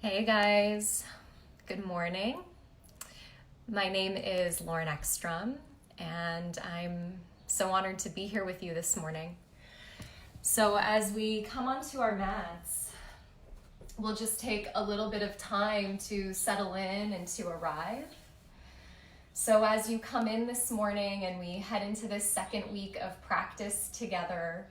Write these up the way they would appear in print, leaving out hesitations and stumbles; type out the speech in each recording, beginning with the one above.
Hey guys, good morning. My name is Lauren Eckstrom, and I'm so honored to be here with you this morning. So as we come onto our mats, we'll just take a little bit of time to settle in and to arrive. So as you come in this morning and we head into this second week of practice together,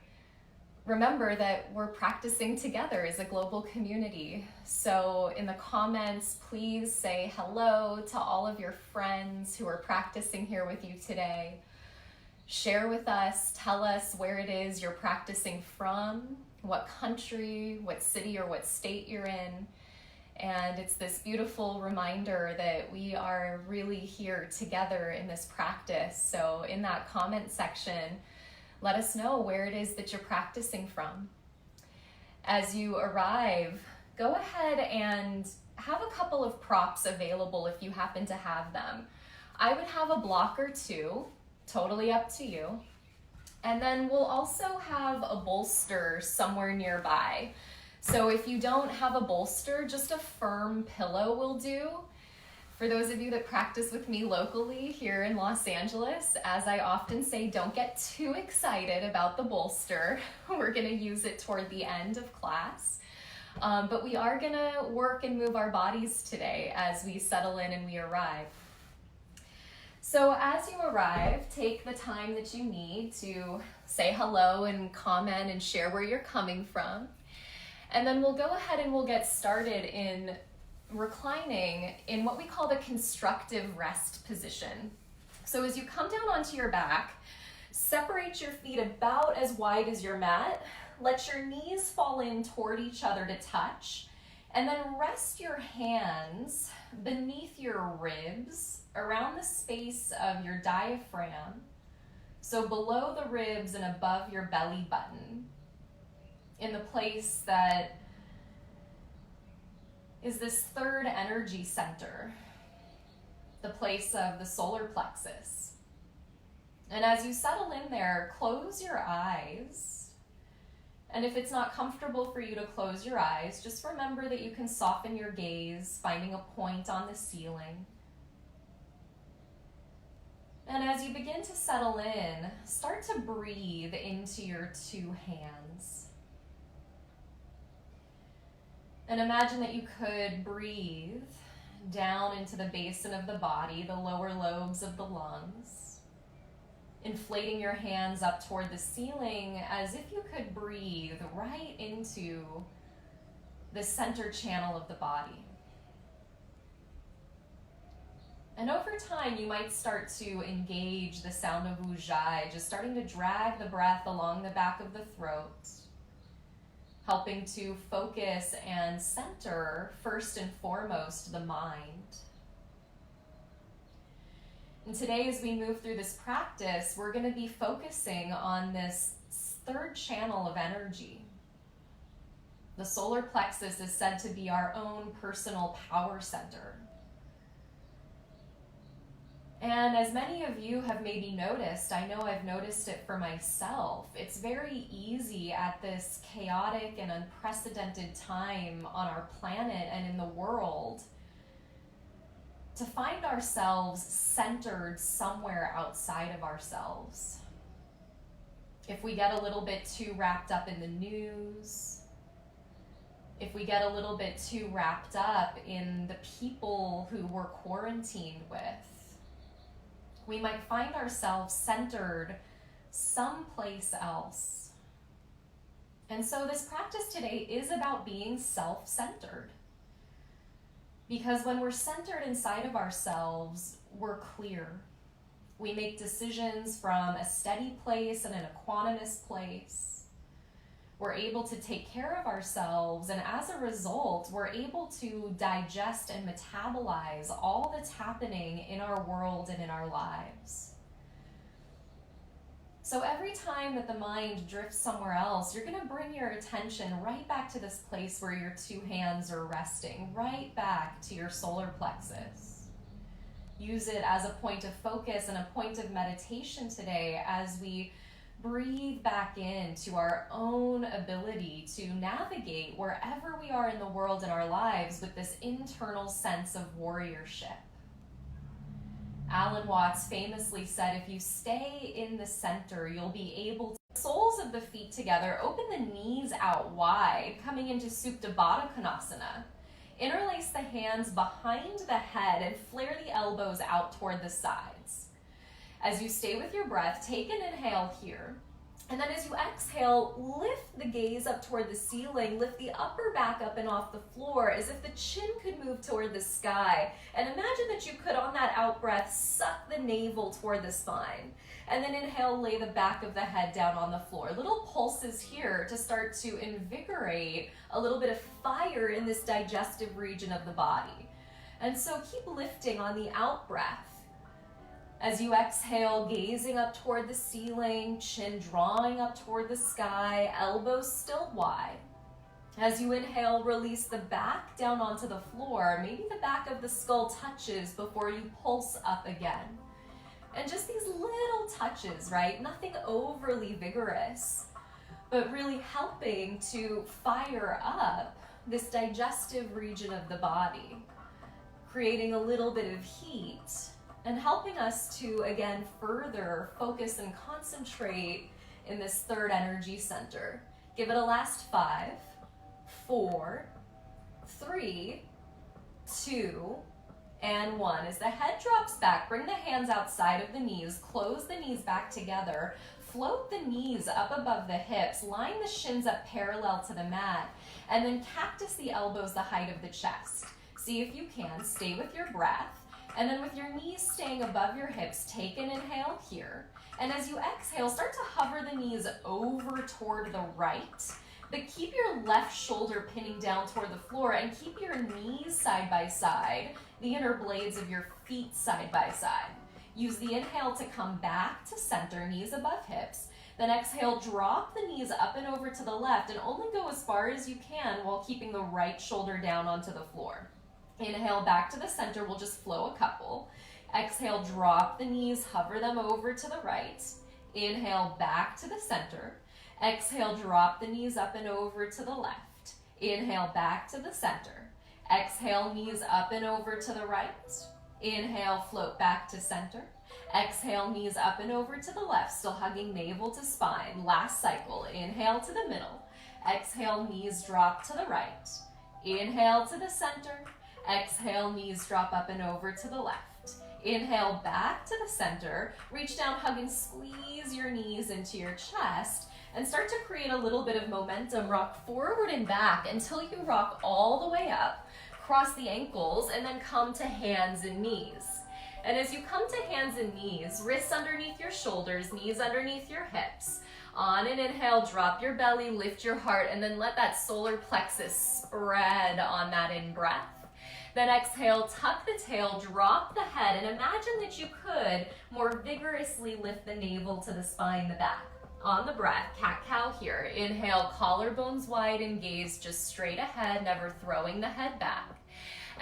remember that we're practicing together as a global community. So in the comments, please say hello to all of your friends who are practicing here with you today. Share with us, tell us where it is you're practicing from, what country, what city, or what state you're in. And it's this beautiful reminder that we are really here together in this practice. So in that comment section, let us know where it is that you're practicing from. As you arrive, go ahead and have a couple of props available if you happen to have them. I would have a block or two, totally up to you. And then we'll also have a bolster somewhere nearby. So if you don't have a bolster, just a firm pillow will do. For those of you that practice with me locally here in Los Angeles, as I often say, don't get too excited about the bolster. We're gonna use it toward the end of class. But we are gonna work and move our bodies today as we settle in and we arrive. So as you arrive, take the time that you need to say hello and comment and share where you're coming from. And then we'll go ahead and we'll get started in reclining in what we call the constructive rest position. So as you come down onto your back, separate your feet about as wide as your mat. Let your knees fall in toward each other to touch. And then rest your hands beneath your ribs, around the space of your diaphragm. So below the ribs and above your belly button, in the place that is this third energy center, the place of the solar plexus. And as you settle in there, close your eyes. And if it's not comfortable for you to close your eyes, just remember that you can soften your gaze, finding a point on the ceiling. And as you begin to settle in, start to breathe into your two hands. And imagine that you could breathe down into the basin of the body, the lower lobes of the lungs, inflating your hands up toward the ceiling as if you could breathe right into the center channel of the body. And over time, you might start to engage the sound of ujjayi, just starting to drag the breath along the back of the throat, helping to focus and center, first and foremost, the mind. And today, as we move through this practice, we're going to be focusing on this third channel of energy. The solar plexus is said to be our own personal power center. And as many of you have maybe noticed, I know I've noticed it for myself, it's very easy at this chaotic and unprecedented time on our planet and in the world to find ourselves centered somewhere outside of ourselves. If we get a little bit too wrapped up in the news, if we get a little bit too wrapped up in the people who we're quarantined with, we might find ourselves centered someplace else. And so this practice today is about being self-centered. Because when we're centered inside of ourselves, we're clear. We make decisions from a steady place and in a equanimous place. We're able to take care of ourselves, and as a result, we're able to digest and metabolize all that's happening in our world and in our lives. So every time that the mind drifts somewhere else, you're going to bring your attention right back to this place where your two hands are resting, right back to your solar plexus. Use it as a point of focus and a point of meditation today as we breathe back into our own ability to navigate wherever we are in the world in our lives with this internal sense of warriorship. Alan Watts famously said, if you stay in the center, you'll be able to soles of the feet together, open the knees out wide, coming into Supta Baddha Konasana. Interlace the hands behind the head and flare the elbows out toward the sides. As you stay with your breath, take an inhale here. And then as you exhale, lift the gaze up toward the ceiling, lift the upper back up and off the floor as if the chin could move toward the sky. And imagine that you could, on that out breath, suck the navel toward the spine. And then inhale, lay the back of the head down on the floor. Little pulses here to start to invigorate a little bit of fire in this digestive region of the body. And so keep lifting on the out breath. As you exhale, gazing up toward the ceiling, chin drawing up toward the sky, elbows still wide. As you inhale, release the back down onto the floor. Maybe the back of the skull touches before you pulse up again. And just these little touches, right? Nothing overly vigorous, but really helping to fire up this digestive region of the body, creating a little bit of heat and helping us to, again, further focus and concentrate in this third energy center. Give it a last 5, 4, 3, 2, and 1. As the head drops back, bring the hands outside of the knees, close the knees back together, float the knees up above the hips, line the shins up parallel to the mat, and then cactus the elbows the height of the chest. See if you can, stay with your breath. And then with your knees staying above your hips, take an inhale here. And as you exhale, start to hover the knees over toward the right, but keep your left shoulder pinning down toward the floor and keep your knees side by side, the inner blades of your feet side by side. Use the inhale to come back to center, knees above hips. Then exhale, drop the knees up and over to the left and only go as far as you can while keeping the right shoulder down onto the floor. Inhale back to the center, we'll just flow a couple. Exhale, drop the knees, hover them over to the right. Inhale back to the center. Exhale, drop the knees up and over to the left. Inhale back to the center. Exhale, knees up and over to the right. Inhale, float back to center. Exhale, knees up and over to the left, still hugging navel to spine. Last cycle, inhale to the middle. Exhale, knees drop to the right. Inhale to the center. Exhale, knees drop up and over to the left. Inhale back to the center. Reach down, hug and squeeze your knees into your chest and start to create a little bit of momentum. Rock forward and back until you rock all the way up. Cross the ankles and then come to hands and knees. And as you come to hands and knees, wrists underneath your shoulders, knees underneath your hips. On an inhale, drop your belly, lift your heart, and then let that solar plexus spread on that in-breath. Then exhale, tuck the tail, drop the head, and imagine that you could more vigorously lift the navel to the spine, the back. On the breath, cat-cow here. Inhale, collarbones wide and gaze just straight ahead, never throwing the head back.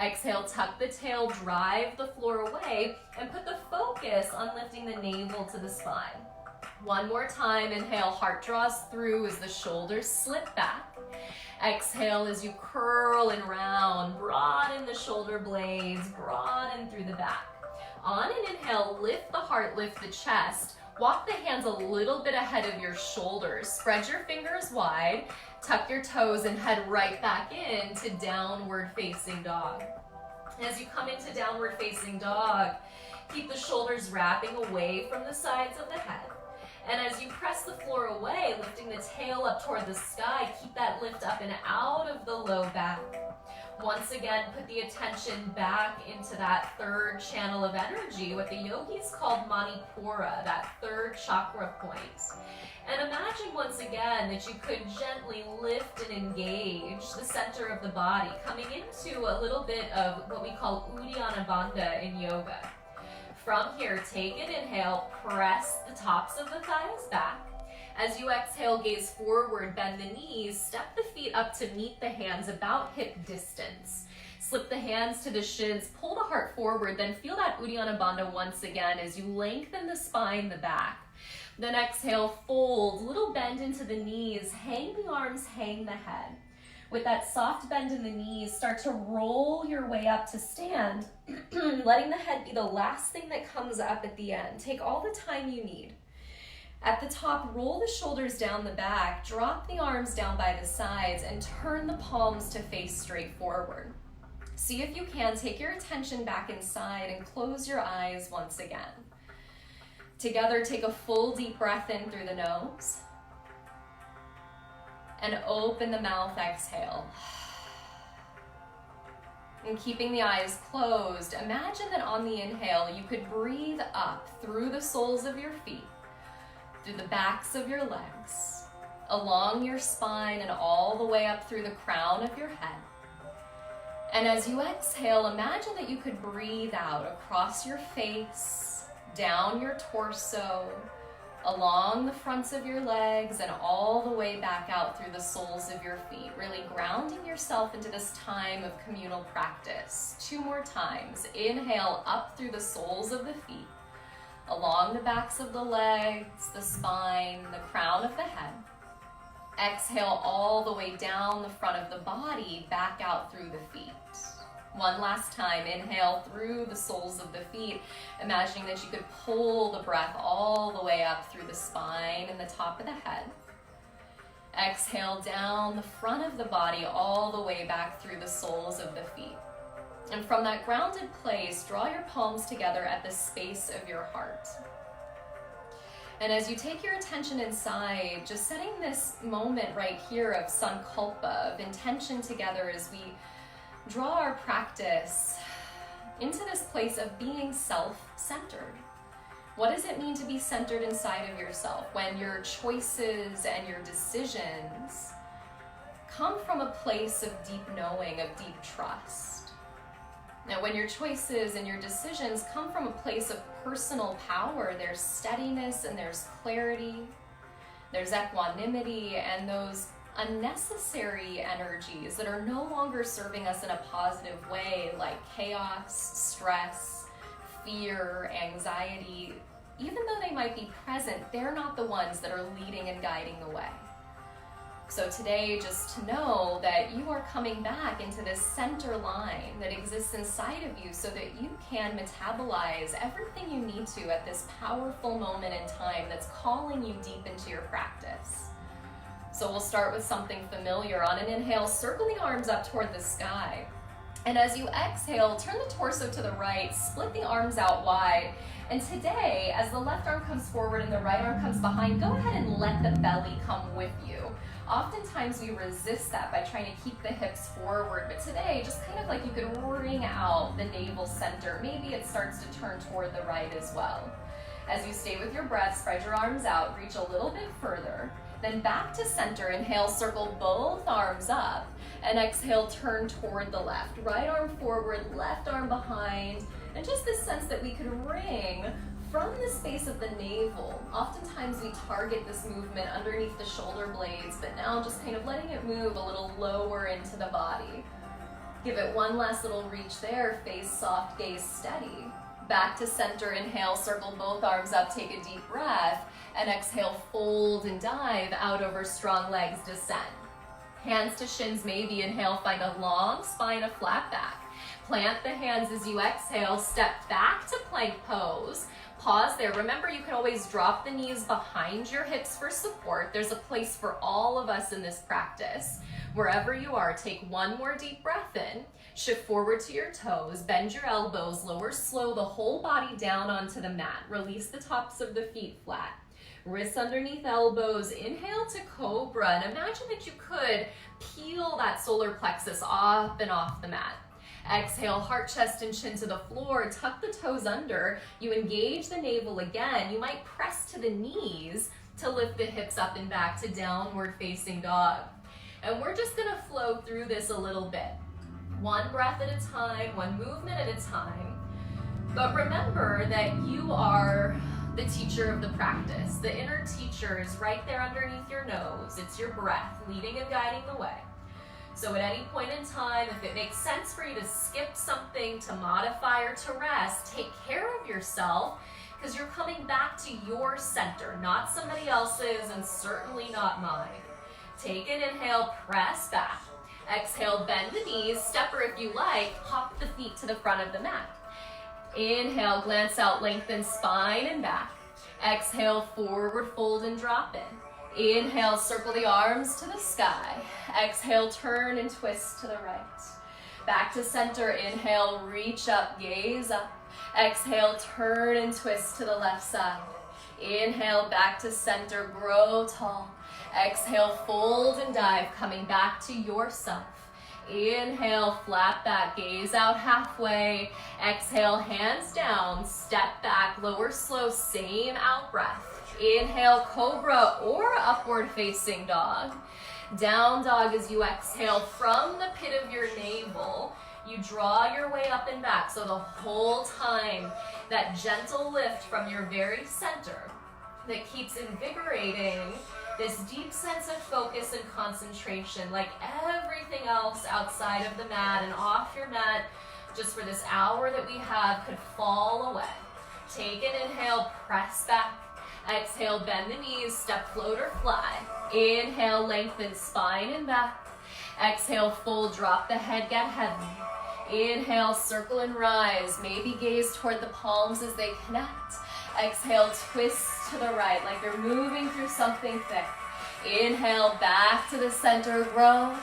Exhale, tuck the tail, drive the floor away, and put the focus on lifting the navel to the spine. One more time, inhale, heart draws through as the shoulders slip back. Exhale as you curl and round, broaden the shoulder blades, broaden through the back. On an inhale, lift the heart, lift the chest. Walk the hands a little bit ahead of your shoulders. Spread your fingers wide, tuck your toes, and head right back into downward facing dog. As you come into downward facing dog, keep the shoulders wrapping away from the sides of the head. And as you press the floor away, lifting the tail up toward the sky, keep that lift up and out of the low back. Once again, put the attention back into that third channel of energy, what the yogis called Manipura, that third chakra point. And imagine once again that you could gently lift and engage the center of the body, coming into a little bit of what we call Uddiyana Bandha in yoga. From here, take an inhale, press the tops of the thighs back. As you exhale, gaze forward, bend the knees, step the feet up to meet the hands about hip distance. Slip the hands to the shins, pull the heart forward, then feel that Uddiyana Bandha once again as you lengthen the spine, the back. Then exhale, fold, little bend into the knees, hang the arms, hang the head. With that soft bend in the knees, start to roll your way up to stand, letting the head be the last thing that comes up at the end. Take all the time you need. At the top, roll the shoulders down the back, drop the arms down by the sides, and turn the palms to face straight forward. See if you can take your attention back inside and close your eyes once again. Together, take a full deep breath in through the nose. And open the mouth, exhale. And keeping the eyes closed, imagine that on the inhale, you could breathe up through the soles of your feet, through the backs of your legs, along your spine and all the way up through the crown of your head. And as you exhale, imagine that you could breathe out across your face, down your torso, along the fronts of your legs, and all the way back out through the soles of your feet, really grounding yourself into this time of communal practice. 2 more times. Inhale up through the soles of the feet, along the backs of the legs, the spine, the crown of the head. Exhale all the way down the front of the body, back out through the feet. One last time, inhale through the soles of the feet, imagining that you could pull the breath all the way up through the spine and the top of the head. Exhale down the front of the body, all the way back through the soles of the feet. And from that grounded place, draw your palms together at the space of your heart. And as you take your attention inside, just setting this moment right here of sankalpa, of intention together as we draw our practice into this place of being self-centered. What does it mean to be centered inside of yourself when your choices and your decisions come from a place of deep knowing, of deep trust? Now, when your choices and your decisions come from a place of personal power, there's steadiness and there's clarity, there's equanimity, and those unnecessary energies that are no longer serving us in a positive way, like chaos, stress, fear, anxiety. Even though they might be present, they're not the ones that are leading and guiding the way. So today, just to know that you are coming back into this center line that exists inside of you so that you can metabolize everything you need to at this powerful moment in time that's calling you deep into your practice. So we'll start with something familiar. On an inhale, circle the arms up toward the sky. And as you exhale, turn the torso to the right, split the arms out wide. And today, as the left arm comes forward and the right arm comes behind, go ahead and let the belly come with you. Oftentimes we resist that by trying to keep the hips forward, but today, just kind of like you could wring out the navel center. Maybe it starts to turn toward the right as well. As you stay with your breath, spread your arms out, reach a little bit further. Then back to center, inhale, circle both arms up, and exhale, turn toward the left. Right arm forward, left arm behind, and just this sense that we could wring from the space of the navel. Oftentimes we target this movement underneath the shoulder blades, but now just kind of letting it move a little lower into the body. Give it one last little reach there, face soft, gaze steady. Back to center, inhale, circle both arms up, take a deep breath, and exhale, fold and dive out over strong legs, descend. Hands to shins, maybe inhale, find a long spine, a flat back. Plant the hands as you exhale, step back to plank pose. Pause there. Remember, you can always drop the knees behind your hips for support. There's a place for all of us in this practice. Wherever you are, take one more deep breath in. Shift forward to your toes, bend your elbows, lower slow the whole body down onto the mat. Release the tops of the feet flat. Wrists underneath elbows, inhale to cobra, and imagine that you could peel that solar plexus up and off the mat. Exhale, heart, chest, and chin to the floor, tuck the toes under. You engage the navel again. You might press to the knees to lift the hips up and back to downward facing dog. And we're just gonna flow through this a little bit. One breath at a time, one movement at a time. But remember that you are the teacher of the practice. The inner teacher is right there underneath your nose. It's your breath leading and guiding the way. So at any point in time, if it makes sense for you to skip something, to modify, or to rest, take care of yourself, because you're coming back to your center, not somebody else's and certainly not mine. Take an inhale, press back. Exhale, bend the knees, stepper if you like, hop the feet to the front of the mat. Inhale, glance out, lengthen spine and back. Exhale, forward fold and drop in. Inhale, circle the arms to the sky. Exhale, turn and twist to the right. Back to center, inhale, reach up, gaze up. Exhale, turn and twist to the left side. Inhale, back to center, grow tall. Exhale, fold and dive, coming back to yourself. Inhale, flat back, gaze out halfway. Exhale, hands down, step back, lower slow, same out breath. Inhale, cobra or upward facing dog. Down dog as you exhale from the pit of your navel. You draw your way up and back, so the whole time, that gentle lift from your very center that keeps invigorating this deep sense of focus and concentration, like everything else outside of the mat and off your mat, just for this hour that we have, could fall away. Take an inhale, press back. Exhale, bend the knees, step, float, or fly. Inhale, lengthen spine and back. Exhale, fold, drop the head, get heavy. Inhale, circle and rise. Maybe gaze toward the palms as they connect. Exhale, twist to the right, like you're moving through something thick. Inhale, back to the center, grow.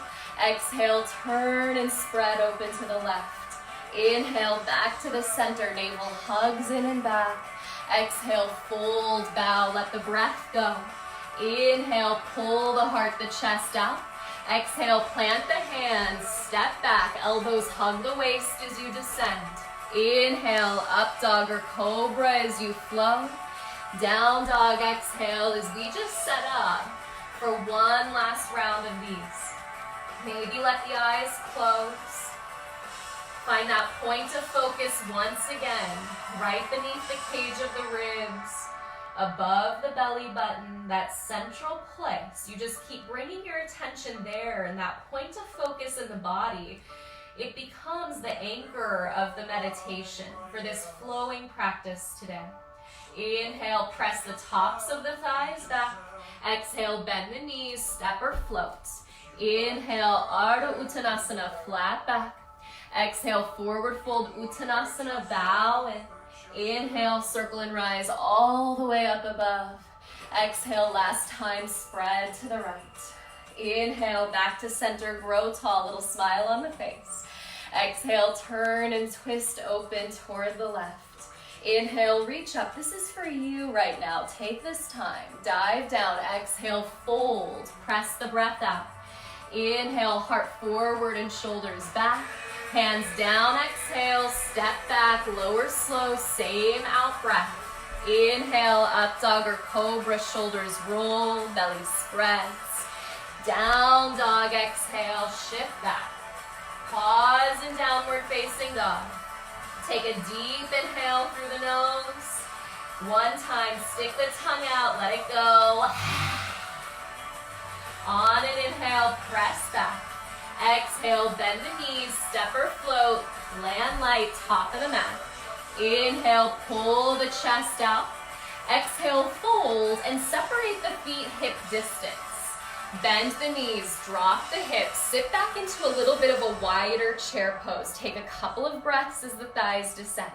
Exhale, turn and spread open to the left. Inhale, back to the center, navel hugs in and back. Exhale, fold, bow, let the breath go. Inhale, pull the heart, the chest out. Exhale, plant the hands, step back, elbows hug the waist as you descend. Inhale, up dog or cobra as you flow. Down dog, exhale as we just set up for one last round of these. Maybe let the eyes close. Find that point of focus once again, right beneath the cage of the ribs, above the belly button, that central place. You just keep bringing your attention there, and that point of focus in the body, it becomes the anchor of the meditation for this flowing practice today. Inhale, press the tops of the thighs back. Exhale, bend the knees, step or float. Inhale, Ardha Uttanasana, flat back. Exhale, forward fold, Uttanasana, bow in. Inhale, circle and rise all the way up above. Exhale, last time, spread to the right. Inhale, back to center, grow tall, little smile on the face. Exhale, turn and twist open toward the left. Inhale, reach up. This is for you right now. Take this time. Dive down. Exhale, fold. Press the breath out. Inhale, heart forward and shoulders back. Hands down, exhale, step back, lower slow, same out breath. Inhale, up dog or cobra, shoulders roll, belly spreads. Down dog, exhale, shift back. Pause in downward facing dog. Take a deep inhale through the nose. One time, stick the tongue out, let it go. On an inhale, press back. Exhale, bend the knees, step or float, land light, top of the mat. Inhale, pull the chest out. Exhale, fold and separate the feet hip distance. Bend the knees, drop the hips, sit back into a little bit of a wider chair pose. Take a couple of breaths as the thighs descend.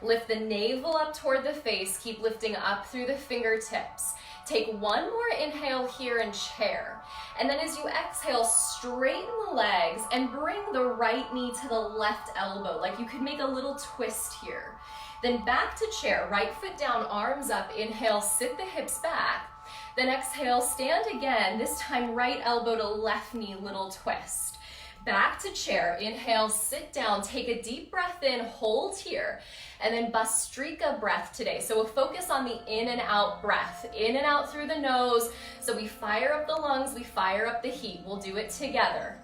Lift the navel up toward the face, keep lifting up through the fingertips. Take one more inhale here in chair. And then as you exhale, straighten the legs and bring the right knee to the left elbow, like you could make a little twist here. Then back to chair, right foot down, arms up. Inhale, sit the hips back. Then exhale, stand again, this time right elbow to left knee, little twist. Back to chair, inhale, sit down, take a deep breath in, hold here, and then Bhastrika breath today. So we'll focus on the in and out breath, in and out through the nose. So we fire up the lungs, we fire up the heat. We'll do it together.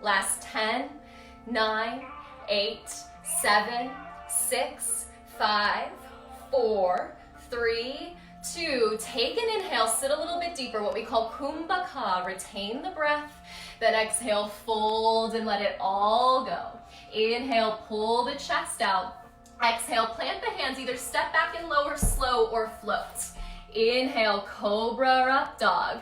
Last 10, 9, 8, 7, 6, 5, 4, 3, 2, take an inhale, sit a little bit deeper, what we call kumbhaka, retain the breath, then exhale, fold and let it all go. Inhale, pull the chest out. Exhale, plant the hands, either step back and lower slow or float. Inhale, cobra or up dog.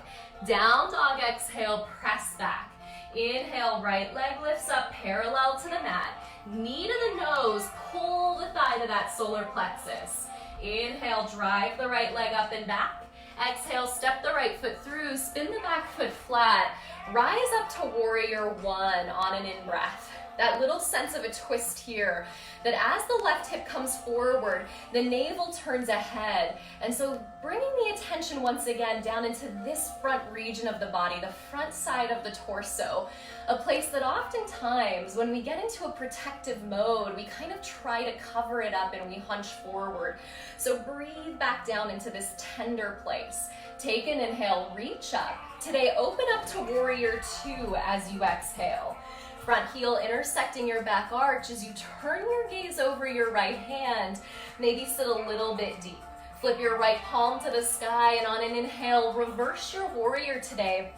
Down dog, exhale, press back. Inhale, right leg lifts up parallel to the mat. Knee to the nose, pull the thigh to that solar plexus. Inhale, drive the right leg up and back. Exhale, step the right foot through, spin the back foot flat. Rise up to warrior 1 on an in-breath. That little sense of a twist here, that as the left hip comes forward, the navel turns ahead. And so bringing the attention once again down into this front region of the body, the front side of the torso, a place that oftentimes when we get into a protective mode, we kind of try to cover it up and we hunch forward. So breathe back down into this tender place. Take an inhale, reach up. Today, open up to warrior 2 as you exhale. Front heel intersecting your back arch as you turn your gaze over your right hand. Maybe sit a little bit deep. Flip your right palm to the sky, and on an inhale, reverse your warrior today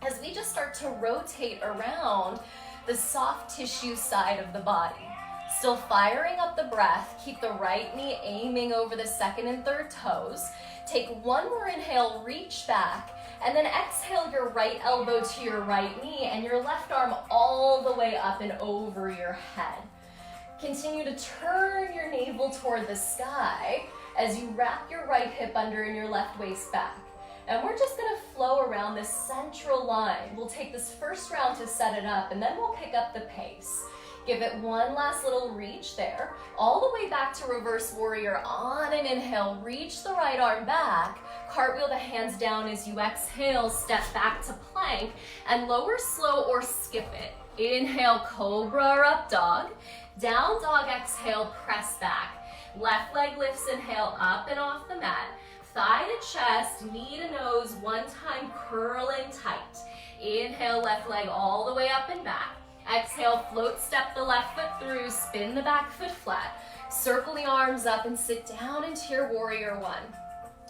as we just start to rotate around the soft tissue side of the body. Still firing up the breath. Keep the right knee aiming over the second and third toes. Take one more inhale, reach back. And then exhale your right elbow to your right knee and your left arm all the way up and over your head. Continue to turn your navel toward the sky as you wrap your right hip under and your left waist back. And we're just gonna flow around this central line. We'll take this first round to set it up and then we'll pick up the pace. Give it one last little reach there, all the way back to reverse warrior. On an inhale, reach the right arm back, cartwheel the hands down as you exhale, step back to plank, and lower slow or skip it. Inhale, cobra or up dog. Down dog, exhale, press back. Left leg lifts, inhale, up and off the mat. Thigh to chest, knee to nose, one time curling tight. Inhale, left leg all the way up and back. Exhale, float, step the left foot through, spin the back foot flat. Circle the arms up and sit down into your warrior 1.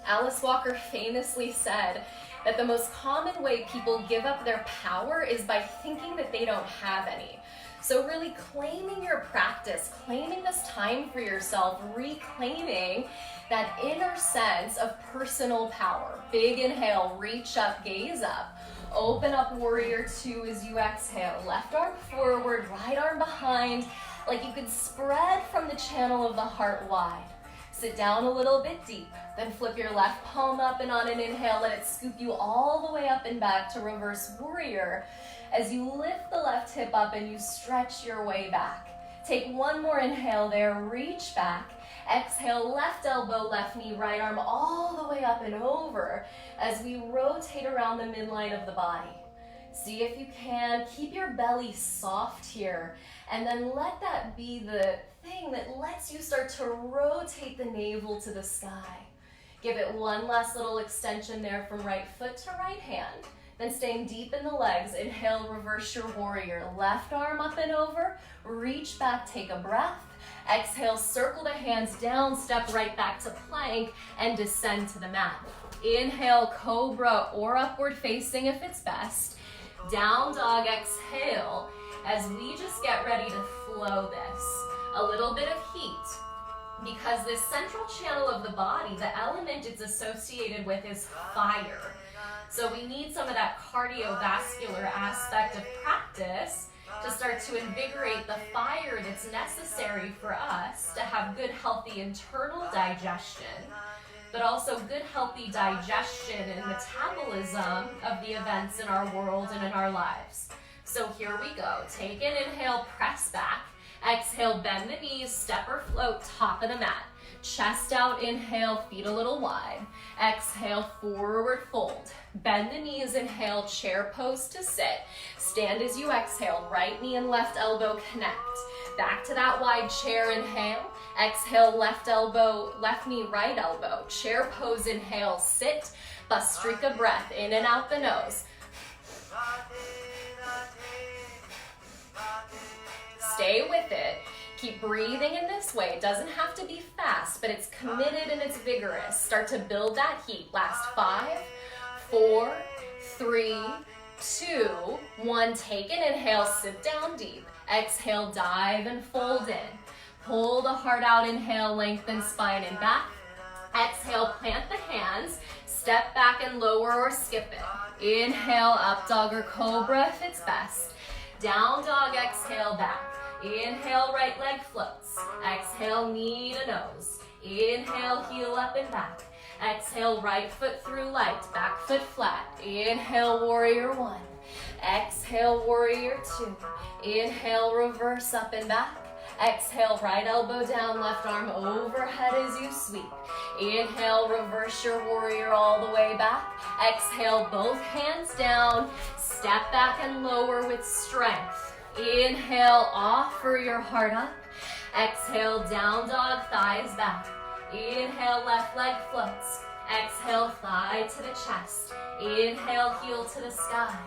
Alice Walker famously said that the most common way people give up their power is by thinking that they don't have any. So really claiming your practice, claiming this time for yourself, reclaiming that inner sense of personal power. Big inhale, reach up, gaze up. Open up warrior 2 as you exhale. Left arm forward, right arm behind, like you could spread from the channel of the heart wide. Sit down a little bit deep, then flip your left palm up and on an inhale, let it scoop you all the way up and back to reverse warrior. As you lift the left hip up and you stretch your way back. Take one more inhale there, reach back. Exhale, left elbow, left knee, right arm all the way up and over as we rotate around the midline of the body. See if you can keep your belly soft here, and then let that be the thing that lets you start to rotate the navel to the sky. Give it one last little extension there from right foot to right hand. Then staying deep in the legs, inhale, reverse your warrior. Left arm up and over, reach back, take a breath. Exhale, circle the hands down, step right back to plank, and descend to the mat. Inhale, cobra or upward facing if it's best. Down dog, exhale, as we just get ready to flow this. A little bit of heat, because this central channel of the body, the element it's associated with is fire. So we need some of that cardiovascular aspect of practice to start to invigorate the fire that's necessary for us to have good, healthy internal digestion, but also good, healthy digestion and metabolism of the events in our world and in our lives. So here we go. Take an inhale, press back. Exhale, bend the knees, step or float, top of the mat. Chest out, inhale, feet a little wide. Exhale, forward fold. Bend the knees, inhale, chair pose to sit. Stand as you exhale, right knee and left elbow connect. Back to that wide chair, inhale. Exhale, left elbow, left knee, right elbow. Chair pose, inhale, sit. Bhastrika breath, in and out the nose. Stay with it. Keep breathing in this way. It doesn't have to be fast, but it's committed and it's vigorous. Start to build that heat. Last 5, 4, 3, 2, 1. Take an inhale, sit down deep. Exhale, dive and fold in. Pull the heart out, inhale, lengthen spine and back. Exhale, plant the hands. Step back and lower or skip it. Inhale, up dog or cobra if it's best. Down dog, exhale, back. Inhale, right leg floats. Exhale, knee to nose. Inhale, heel up and back. Exhale, right foot through light, back foot flat. Inhale, warrior 1. Exhale, warrior 2. Inhale, reverse up and back. Exhale, right elbow down, left arm overhead as you sweep. Inhale, reverse your warrior all the way back. Exhale, both hands down. Step back and lower with strength. Inhale, offer your heart up. Exhale, down dog, thighs back. Inhale, left leg floats. Exhale, thigh to the chest. Inhale, heel to the sky.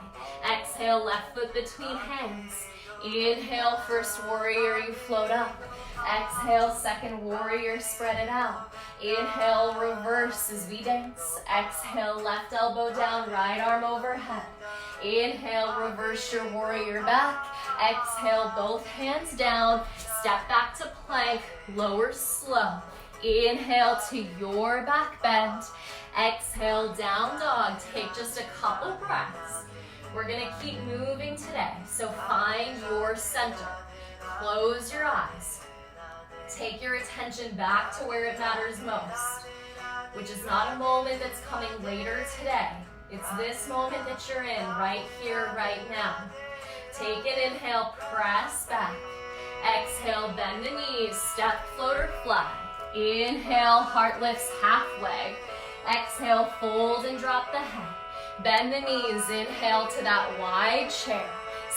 Exhale, left foot between hands. Inhale, first warrior, you float up. Exhale, second warrior, spread it out. Inhale, reverse as we dance. Exhale, left elbow down, right arm overhead. Inhale, reverse your warrior back. Exhale, both hands down. Step back to plank, lower slow. Inhale to your back bend. Exhale, down dog. Take just a couple breaths. We're gonna keep moving today, so find your center. Close your eyes. Take your attention back to where it matters most, which is not a moment that's coming later today. It's this moment that you're in, right here, right now. Take an inhale, press back. Exhale, bend the knees, step, float, or fly. Inhale, heart lifts halfway. Exhale, fold and drop the head. Bend the knees, inhale to that wide chair.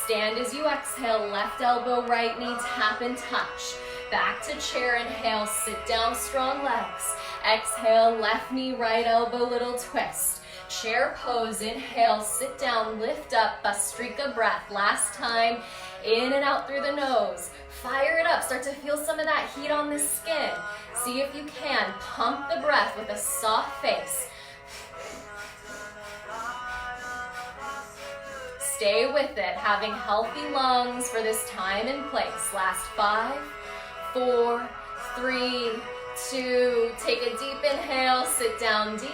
Stand as you exhale, left elbow, right knee, tap and touch. Back to chair, inhale, sit down, strong legs. Exhale, left knee, right elbow, little twist. Chair pose, inhale, sit down, lift up, Bhastrika breath. Last time, in and out through the nose. Fire it up, start to feel some of that heat on the skin. See if you can, pump the breath with a soft face. Stay with it, having healthy lungs for this time and place. Last 5, 4, 3, 2, take a deep inhale, sit down deep,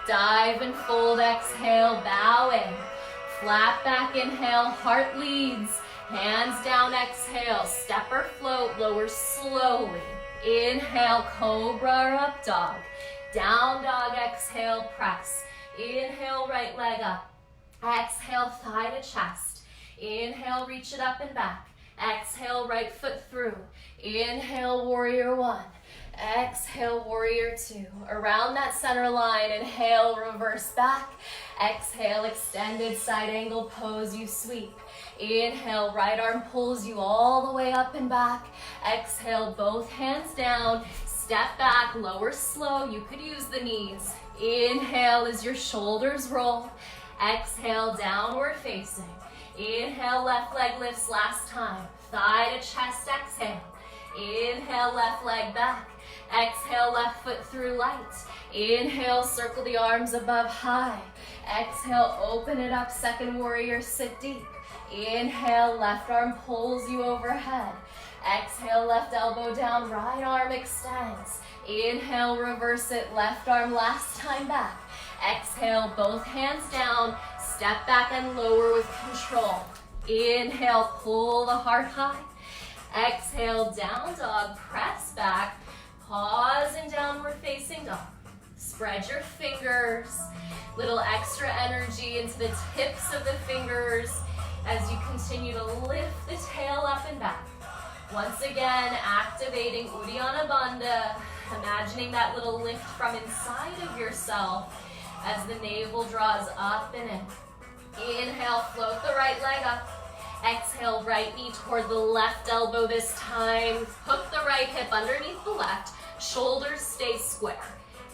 dive and fold, exhale, bow in. Flat back, inhale, heart leads, hands down, exhale, step or float, lower slowly. Inhale, cobra or up dog. Down dog, exhale, press. Inhale, right leg up. Exhale, thigh to chest. Inhale, reach it up and back. Exhale, right foot through. Inhale, warrior 1. Exhale, warrior 2. Around that center line, inhale, reverse back. Exhale, extended side angle pose, you sweep. Inhale, right arm pulls you all the way up and back. Exhale, both hands down. Step back, lower slow. You could use the knees. Inhale as your shoulders roll. Exhale, downward facing. Inhale, left leg lifts last time. Thigh to chest, exhale. Inhale, left leg back. Exhale, left foot through light. Inhale, circle the arms above high. Exhale, open it up, second warrior, sit deep. Inhale, left arm pulls you overhead. Exhale, left elbow down, right arm extends. Inhale, reverse it, left arm last time back. Exhale, both hands down, step back and lower with control. Inhale, pull the heart high. Exhale, down dog, press back, pause and downward facing dog. Spread your fingers, little extra energy into the tips of the fingers as you continue to lift the tail up and back. Once again, activating Uddiyana Bandha, imagining that little lift from inside of yourself as the navel draws up and in. Inhale, float the right leg up. Exhale, right knee toward the left elbow this time. Hook the right hip underneath the left. Shoulders stay square.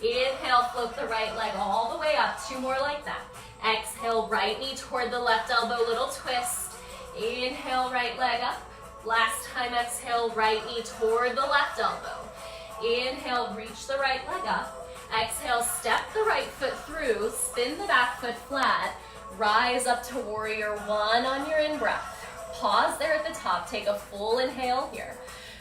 Inhale, float the right leg all the way up. 2 more like that. Exhale, right knee toward the left elbow, little twist. Inhale, right leg up. Last time, exhale, right knee toward the left elbow. Inhale, reach the right leg up. Exhale, step the right foot through, spin the back foot flat, rise up to warrior one on your in-breath. Pause there at the top, take a full inhale here.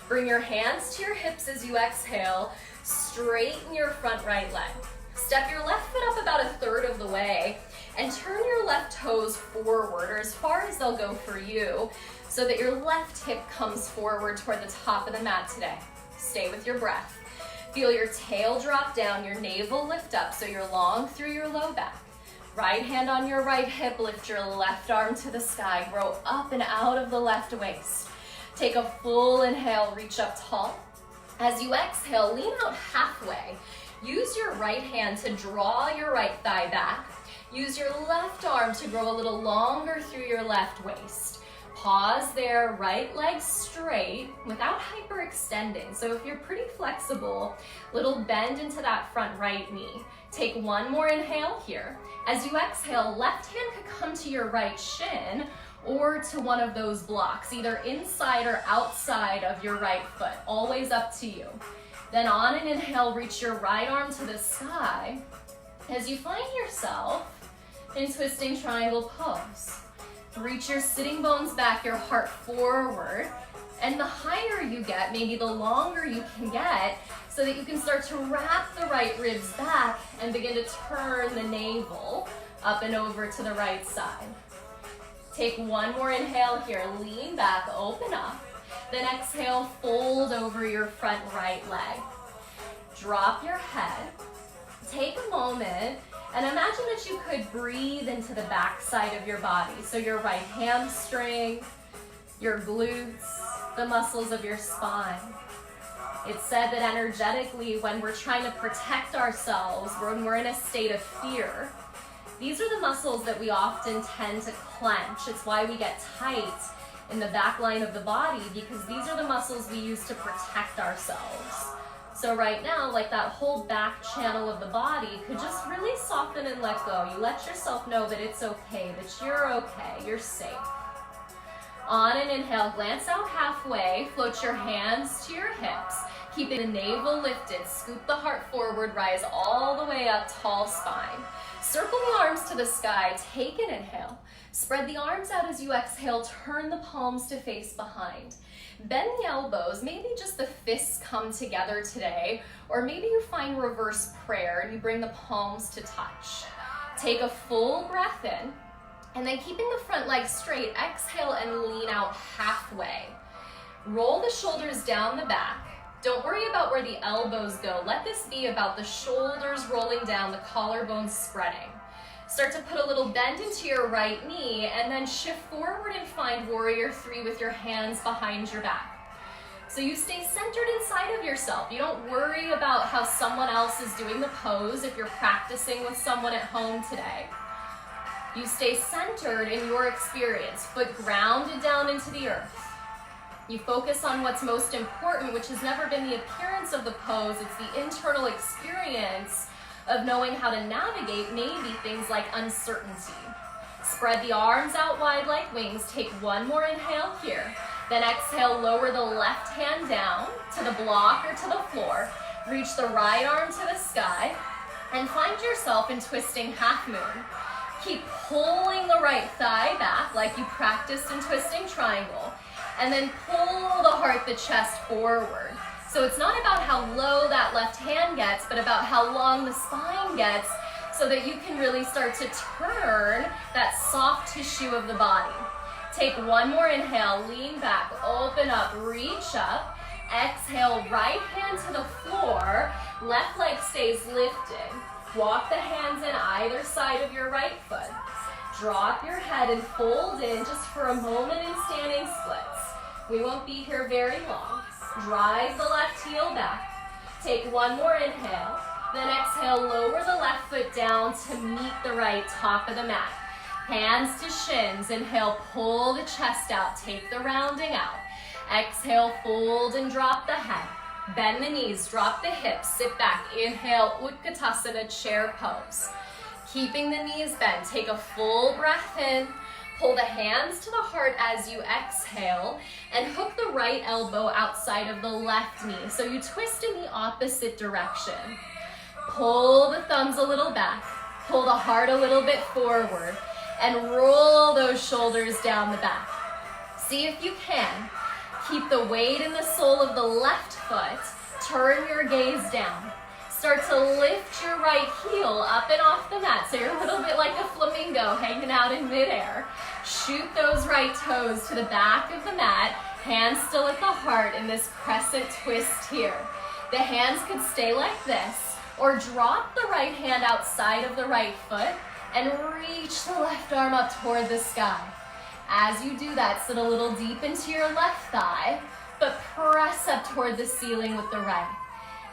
Bring your hands to your hips as you exhale, straighten your front right leg. Step your left foot up about a third of the way and turn your left toes forward, or as far as they'll go for you, so that your left hip comes forward toward the top of the mat today. Stay with your breath. Feel your tail drop down, your navel lift up so you're long through your low back. Right hand on your right hip, lift your left arm to the sky, grow up and out of the left waist. Take a full inhale, reach up tall. As you exhale, lean out halfway. Use your right hand to draw your right thigh back. Use your left arm to grow a little longer through your left waist. Pause there, right leg straight without hyperextending. So if you're pretty flexible, little bend into that front right knee. Take one more inhale here. As you exhale, left hand could come to your right shin or to one of those blocks, either inside or outside of your right foot, always up to you. Then on an inhale, reach your right arm to the sky as you find yourself in twisting triangle pose. Reach your sitting bones back, your heart forward, and the higher you get, maybe the longer you can get, so that you can start to wrap the right ribs back and begin to turn the navel up and over to the right side. Take one more inhale here, lean back, open up, then exhale, fold over your front right leg. Drop your head, take a moment, and imagine that you could breathe into the back side of your body. So your right hamstring, your glutes, the muscles of your spine. It's said that energetically, when we're trying to protect ourselves, when we're in a state of fear, these are the muscles that we often tend to clench. It's why we get tight in the back line of the body, because these are the muscles we use to protect ourselves. So right now, like that whole back channel of the body could just really soften and let go. You let yourself know that it's okay, that you're okay, you're safe. On an inhale, glance out halfway, float your hands to your hips, keeping the navel lifted, scoop the heart forward, rise all the way up, tall spine. Circle the arms to the sky, take an inhale. Spread the arms out as you exhale, turn the palms to face behind. Bend the elbows, maybe just the fists come together today, or maybe you find reverse prayer and you bring the palms to touch. Take a full breath in, and then keeping the front leg straight, exhale and lean out halfway. Roll the shoulders down the back. Don't worry about where the elbows go. Let this be about the shoulders rolling down, the collarbones spreading. Start to put a little bend into your right knee and then shift forward and find warrior three with your hands behind your back. So you stay centered inside of yourself. You don't worry about how someone else is doing the pose if you're practicing with someone at home today. You stay centered in your experience, foot grounded down into the earth. You focus on what's most important, which has never been the appearance of the pose. It's the internal experience of knowing how to navigate maybe things like uncertainty. Spread the arms out wide like wings. Take one more inhale here. Then exhale, lower the left hand down to the block or to the floor. Reach the right arm to the sky and find yourself in twisting half moon. Keep pulling the right thigh back like you practiced in twisting triangle. And then pull the heart, the chest forward. So it's not about how low that left hand gets, but about how long the spine gets, so that you can really start to turn that soft tissue of the body. Take one more inhale, lean back, open up, reach up. Exhale, right hand to the floor, left leg stays lifted. Walk the hands in either side of your right foot. Drop your head and fold in just for a moment in standing splits. We won't be here very long. Drive the left heel back. Take one more inhale. Then exhale, lower the left foot down to meet the right top of the mat. Hands to shins. Inhale, pull the chest out. Take the rounding out. Exhale, fold and drop the head. Bend the knees, drop the hips, sit back. Inhale, Utkatasana, chair pose. Keeping the knees bent, take a full breath in. Pull the hands to the heart as you exhale and hook the right elbow outside of the left knee. So you twist in the opposite direction. Pull the thumbs a little back, pull the heart a little bit forward, and roll those shoulders down the back. See if you can. Keep the weight in the sole of the left foot. Turn your gaze down. Start to lift your right heel up and off the mat. So you're a little bit like a flamingo hanging out in midair. Shoot those right toes to the back of the mat. Hands still at the heart in this crescent twist here. The hands could stay like this, or drop the right hand outside of the right foot and reach the left arm up toward the sky. As you do that, sit a little deep into your left thigh, but press up toward the ceiling with the right.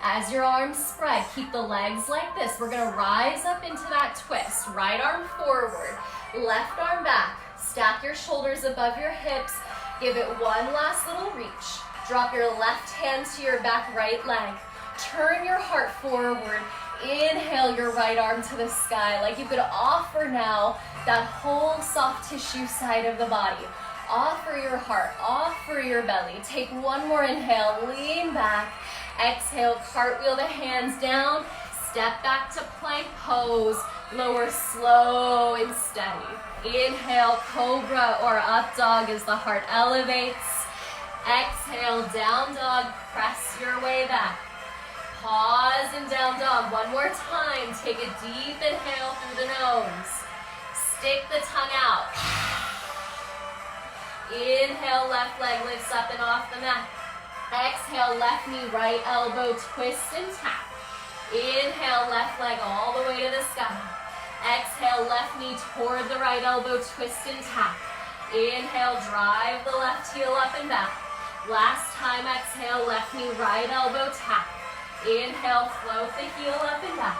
As your arms spread, keep the legs like this. We're gonna rise up into that twist. Right arm forward, left arm back. Stack your shoulders above your hips. Give it one last little reach. Drop your left hand to your back right leg. Turn your heart forward. Inhale your right arm to the sky, like you could offer now that whole soft tissue side of the body. Offer your heart, offer your belly. Take one more inhale, lean back. Exhale, cartwheel the hands down. Step back to plank pose. Lower slow and steady. Inhale, cobra or up dog as the heart elevates. Exhale, down dog, press your way back. Pause and down dog. One more time. Take a deep inhale through the nose. Stick the tongue out. Inhale, left leg lifts up and off the mat. Exhale, left knee, right elbow, twist and tap. Inhale, left leg all the way to the sky. Exhale, left knee toward the right elbow, twist and tap. Inhale, drive the left heel up and back. Last time, exhale, left knee, right elbow, tap. Inhale, float the heel up and back.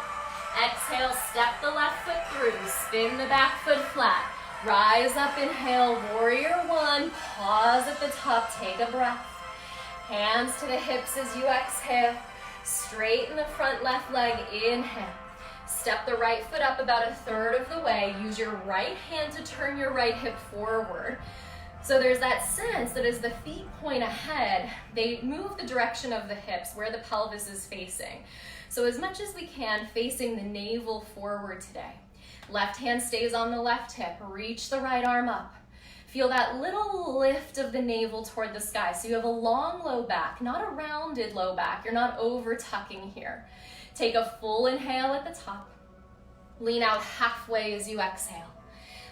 Exhale, step the left foot through, spin the back foot flat. Rise up, inhale, warrior one. Pause at the top, take a breath. Hands to the hips as you exhale. Straighten the front left leg, inhale. Step the right foot up about a third of the way. Use your right hand to turn your right hip forward. So there's that sense that as the feet point ahead, they move the direction of the hips, where the pelvis is facing. So as much as we can, facing the navel forward today. Left hand stays on the left hip. Reach the right arm up. Feel that little lift of the navel toward the sky. So you have a long low back, not a rounded low back. You're not over tucking here. Take a full inhale at the top. Lean out halfway as you exhale.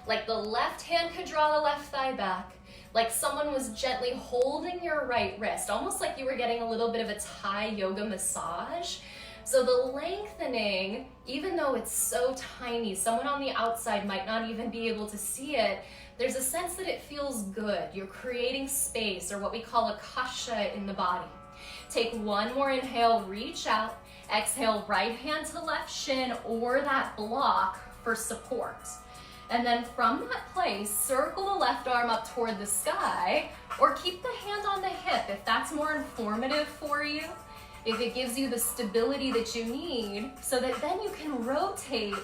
Like the left hand could draw the left thigh back. Like someone was gently holding your right wrist, almost like you were getting a little bit of a Thai yoga massage. So the lengthening, even though it's so tiny, someone on the outside might not even be able to see it, there's a sense that it feels good. You're creating space, or what we call a kasha in the body. Take one more inhale, reach out. Exhale, right hand to left shin or that block for support. And then from that place, circle the left arm up toward the sky, or keep the hand on the hip if that's more informative for you. If it gives you the stability that you need, so that then you can rotate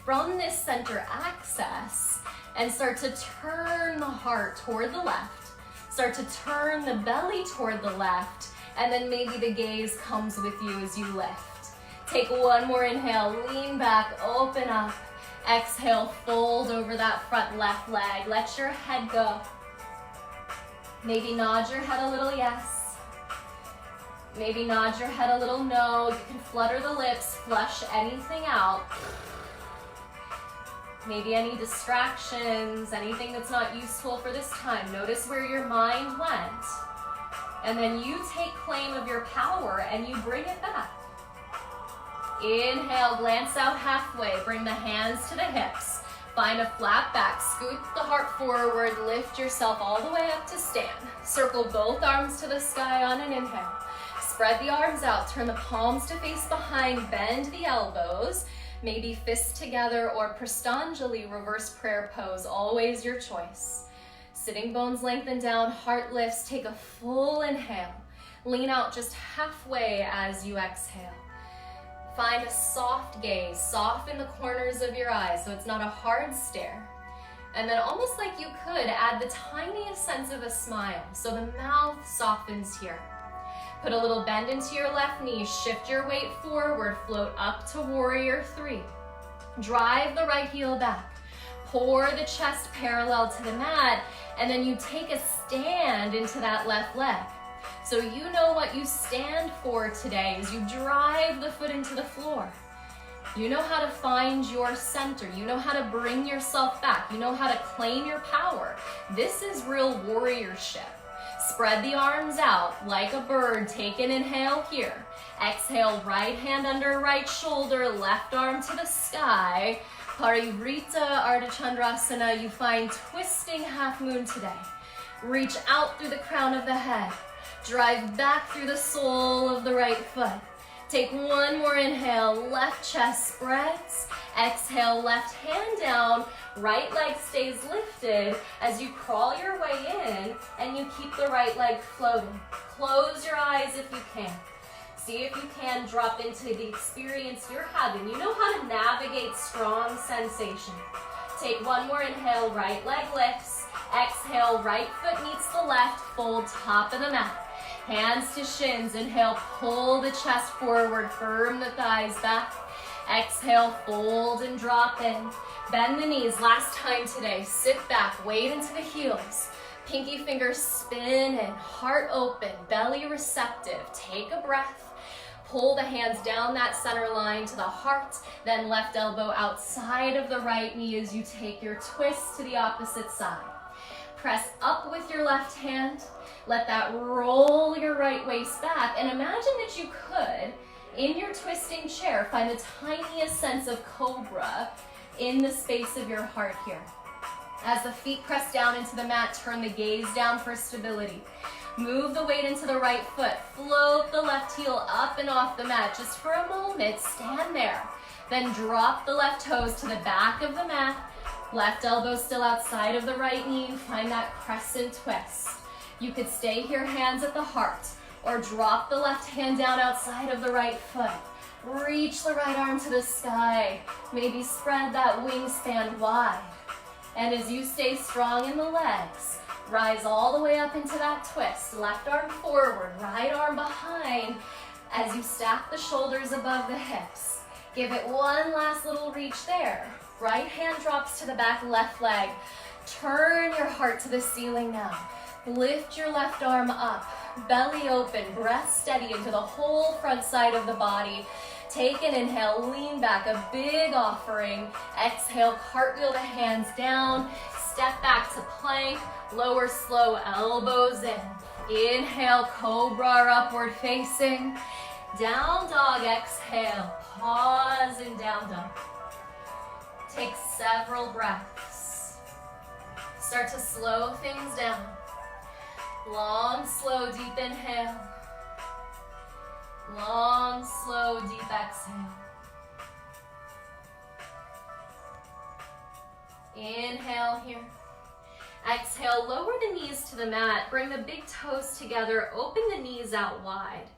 from this center axis and start to turn the heart toward the left, start to turn the belly toward the left, and then maybe the gaze comes with you as you lift. Take one more inhale, lean back, open up. Exhale, fold over that front left leg. Let your head go. Maybe nod your head a little yes. Maybe nod your head a little no. You can flutter the lips, flush anything out. Maybe any distractions, anything that's not useful for this time. Notice where your mind went. And then you take claim of your power and you bring it back. Inhale, glance out halfway. Bring the hands to the hips. Find a flat back. Scoot the heart forward. Lift yourself all the way up to stand. Circle both arms to the sky on an inhale. Spread the arms out. Turn the palms to face behind. Bend the elbows. Maybe fists together or Prastanjali, reverse prayer pose. Always your choice. Sitting bones lengthen down. Heart lifts. Take a full inhale. Lean out just halfway as you exhale. Find a soft gaze, soften the corners of your eyes so it's not a hard stare. And then almost like you could add the tiniest sense of a smile. So the mouth softens here. Put a little bend into your left knee, shift your weight forward, float up to warrior three. Drive the right heel back. Pour the chest parallel to the mat, and then you take a stand into that left leg. So you know what you stand for today is you drive the foot into the floor. You know how to find your center. You know how to bring yourself back. You know how to claim your power. This is real warriorship. Spread the arms out like a bird. Take an inhale here. Exhale, right hand under right shoulder, left arm to the sky. Prieto Ardha, you find twisting half moon today. Reach out through the crown of the head. Drive back through the sole of the right foot. Take one more inhale, left chest spreads. Exhale, left hand down, right leg stays lifted as you crawl your way in and you keep the right leg floating. Close your eyes if you can. See if you can drop into the experience you're having. You know how to navigate strong sensation. Take one more inhale, right leg lifts. Exhale, right foot meets the left, fold top of the mat. Hands to shins, inhale, pull the chest forward, firm the thighs back. Exhale, fold and drop in. Bend the knees, last time today. Sit back, weight into the heels. Pinky fingers spin in, heart open, belly receptive. Take a breath. Pull the hands down that center line to the heart, then left elbow outside of the right knee as you take your twist to the opposite side. Press up with your left hand. Let that roll your right waist back, and imagine that you could, in your twisting chair, find the tiniest sense of cobra in the space of your heart here. As the feet press down into the mat, turn the gaze down for stability. Move the weight into the right foot. Float the left heel up and off the mat just for a moment. Stand there. Then drop the left toes to the back of the mat. Left elbow still outside of the right knee. Find that crescent twist. You could stay here, hands at the heart, or drop the left hand down outside of the right foot. Reach the right arm to the sky. Maybe spread that wingspan wide. And as you stay strong in the legs, rise all the way up into that twist. Left arm forward, right arm behind as you stack the shoulders above the hips. Give it one last little reach there. Right hand drops to the back, left leg. Turn your heart to the ceiling now. Lift your left arm up, belly open, breath steady into the whole front side of the body. Take an inhale, lean back, a big offering. Exhale, cartwheel the hands down. Step back to plank, lower slow, elbows in. Inhale, cobra or upward facing. Down dog, exhale, pause and down dog. Take several breaths. Start to slow things down. Long, slow, deep inhale. Long, slow, deep exhale. Inhale here. Exhale, lower the knees to the mat. Bring the big toes together. Open the knees out wide.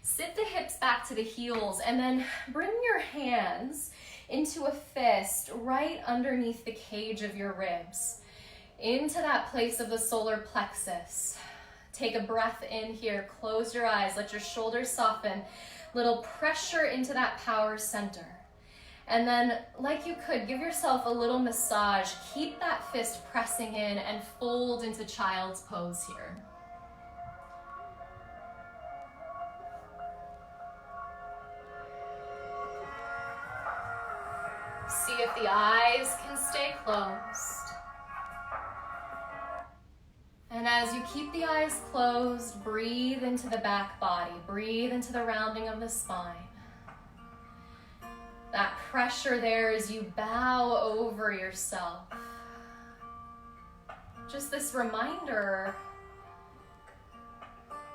Sit the hips back to the heels and then bring your hands into a fist right underneath the cage of your ribs. Into that place of the solar plexus. Take a breath in here, close your eyes, let your shoulders soften. Little pressure into that power center. And then, like you could, give yourself a little massage. Keep that fist pressing in and fold into child's pose here. See if the eyes can stay closed. And as you keep the eyes closed, breathe into the back body. Breathe into the rounding of the spine. That pressure there as you bow over yourself. Just this reminder,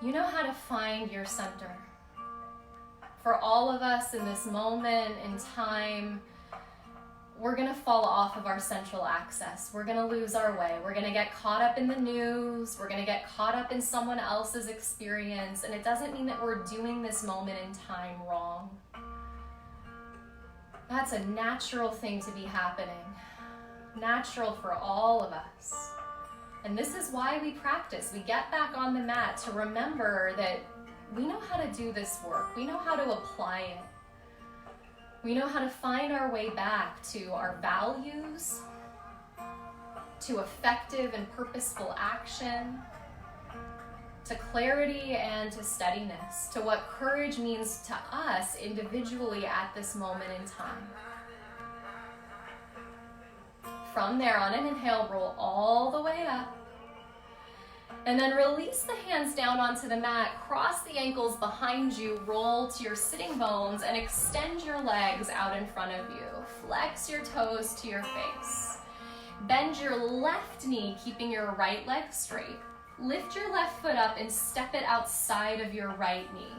you know how to find your center. For all of us in this moment in time, we're gonna fall off of our central axis. We're gonna lose our way. We're gonna get caught up in the news. We're gonna get caught up in someone else's experience. And it doesn't mean that we're doing this moment in time wrong. That's a natural thing to be happening. natural for all of us. And this is why we practice. We get back on the mat to remember that we know how to do this work. We know how to apply it. We know how to find our way back to our values, to effective and purposeful action, to clarity and to steadiness, to what courage means to us individually at this moment in time. From there, on an inhale, roll all the way up. And then release the hands down onto the mat, cross the ankles behind you, roll to your sitting bones, and extend your legs out in front of you. Flex your toes to your face. Bend your left knee, keeping your right leg straight. Lift your left foot up and step it outside of your right knee.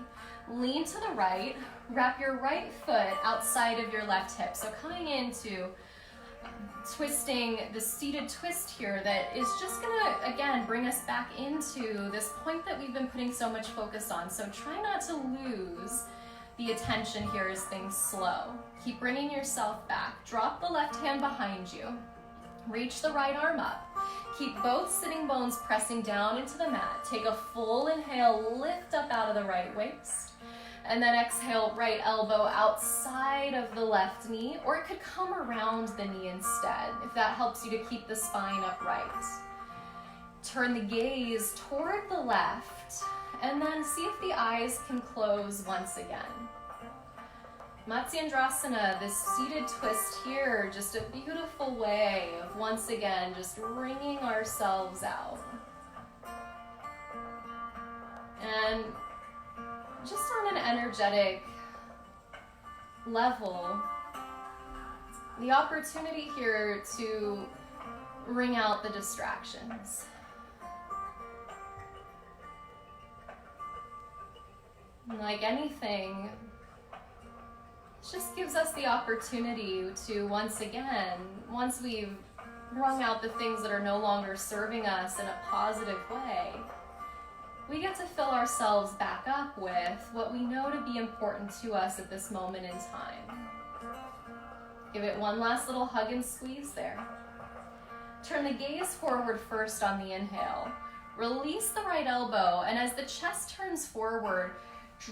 Lean to the right, wrap your right foot outside of your left hip. So coming into twisting the seated twist here that is just gonna, again, bring us back into this point that we've been putting so much focus on. So try not to lose the attention here as things slow. Keep bringing yourself back. Drop the left hand behind you. Reach the right arm up. Keep both sitting bones pressing down into the mat. Take a full inhale, lift up out of the right waist. And then exhale, right elbow outside of the left knee, or it could come around the knee instead, if that helps you to keep the spine upright. Turn the gaze toward the left, and then see if the eyes can close once again. Matsyendrasana, this seated twist here, just a beautiful way of once again just wringing ourselves out. And just on an energetic level, the opportunity here to wring out the distractions. Like anything, it just gives us the opportunity to once again, once we've wrung out the things that are no longer serving us in a positive way, we get to fill ourselves back up with what we know to be important to us at this moment in time. Give it one last little hug and squeeze there. Turn the gaze forward first on the inhale. Release the right elbow, and as the chest turns forward,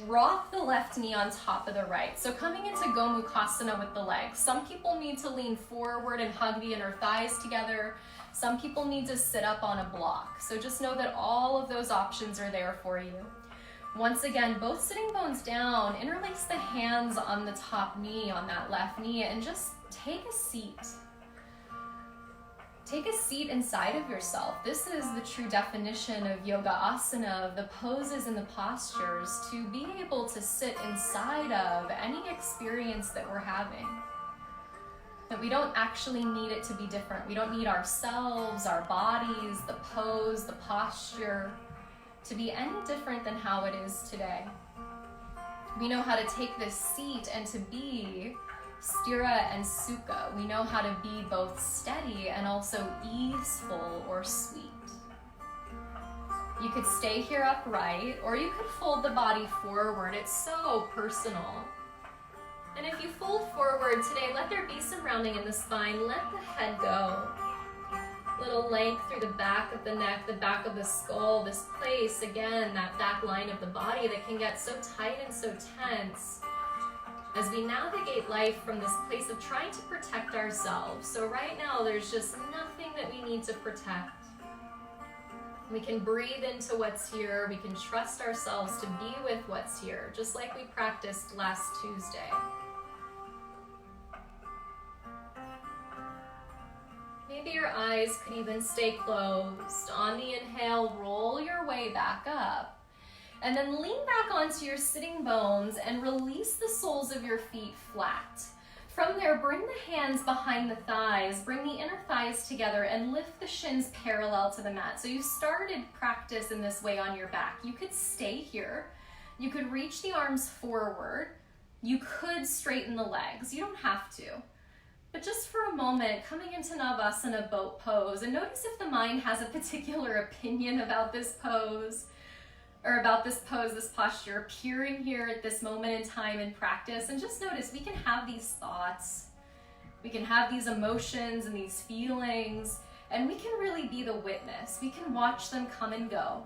drop the left knee on top of the right. So coming into Gomukhasana with the legs. Some people need to lean forward and hug the inner thighs together. Some people need to sit up on a block. So just know that all of those options are there for you. Once again, both sitting bones down, interlace the hands on the top knee, on that left knee, and just take a seat. Take a seat inside of yourself. This is the true definition of yoga asana, of the poses and the postures, to be able to sit inside of any experience that we're having. That we don't actually need it to be different. We don't need ourselves, our bodies, the pose, the posture to be any different than how it is today. We know how to take this seat and to be sthira and sukha. We know how to be both steady and also easeful or sweet. You could stay here upright, or you could fold the body forward. It's so personal. And if you fold forward today, let there be some rounding in the spine. Let the head go. Little length through the back of the neck, the back of the skull. This place, again, that back line of the body that can get so tight and so tense as we navigate life from this place of trying to protect ourselves. So right now, there's just nothing that we need to protect. We can breathe into what's here. We can trust ourselves to be with what's here, just like we practiced last Tuesday. Maybe your eyes could even stay closed. On the inhale, roll your way back up. And then lean back onto your sitting bones and release the soles of your feet flat. From there, bring the hands behind the thighs, bring the inner thighs together, and lift the shins parallel to the mat. So you started practice in this way on your back. You could stay here. You could reach the arms forward. You could straighten the legs. You don't have to. But just for a moment, coming into Navasana boat pose, and notice if the mind has a particular opinion about this pose, or about this pose, this posture, appearing here at this moment in time in practice. And just notice we can have these thoughts. We can have these emotions and these feelings, and we can really be the witness. We can watch them come and go.